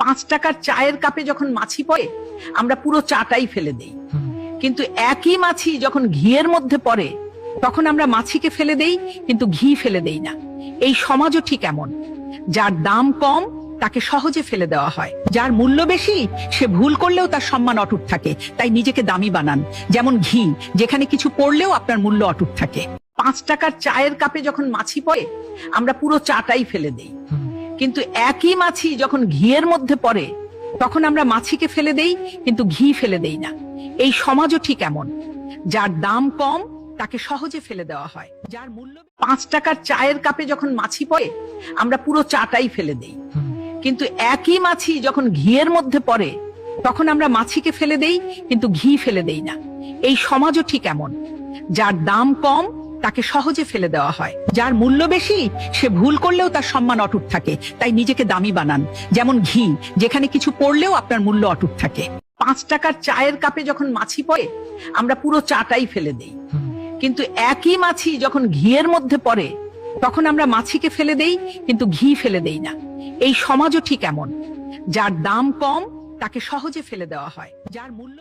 5 টাকার চায়ের কাপে যখন মাছি পড়ে আমরা পুরো চাটাই ফেলে দেই, কিন্তু একই মাছি যখন ঘিয়ের মধ্যে পড়ে তখন আমরা মাছিকে ফেলে দেই কিন্তু ঘি ফেলে দেই না। এই সমাজও ঠিক এমন, যার দাম কম তাকে সহজে ফেলে দেওয়া হয়, যার মূল্য বেশি সে ভুল করলেও তার সম্মান অটুট থাকে, তাই নিজেকে দামি বানান। যেমন ঘি, যেখানে কিছু পড়লেও আপনার মূল্য অটুট থাকে। 5 টাকার চায়ের কাপে যখন মাছি পড়ে আমরা পুরো চাটাই ফেলে দেই, কিন্তু একই মাছি যখন ঘিয়ের মধ্যে পড়ে তখন আমরা মাছিকে ফেলে দেই কিন্তু ঘি ফেলে দেই না। এই সমাজও ঠিক এমন, যার দাম কম তাকে সহজে ফেলে দেওয়া হয়, যার মূল্য 5 টাকার চায়ের কাপে যখন মাছি পড়ে আমরা পুরো চাটাই ফেলে দেই, কিন্তু একই মাছি যখন ঘিয়ের মধ্যে পড়ে তখন আমরা মাছিকে ফেলে দেই কিন্তু ঘি ফেলে দেই না। এই সমাজও ঠিক এমন, যার দাম কম তাকে সহজে ফেলে দেওয়া হয়, যার মূল্য বেশি সে ভুল করলেও তার সম্মান অটুট থাকে, তাই নিজেকে দামি বানান। যেমন ঘি, যেখানে কিছু পড়লেও আপনার মূল্য অটুট থাকে। 5 টাকার চায়ের কাপে যখন মাছি পড়ে আমরা পুরো চাটাই ফেলে দেই, কিন্তু একই মাছি যখন ঘিয়ের মধ্যে পড়ে তখন আমরা মাছিকে ফেলে দেই কিন্তু ঘি ফেলে দেই না। এই সমাজও ঠিক এমন, যার দাম কম তাকে সহজে ফেলে দেওয়া হয়, যার মূল্য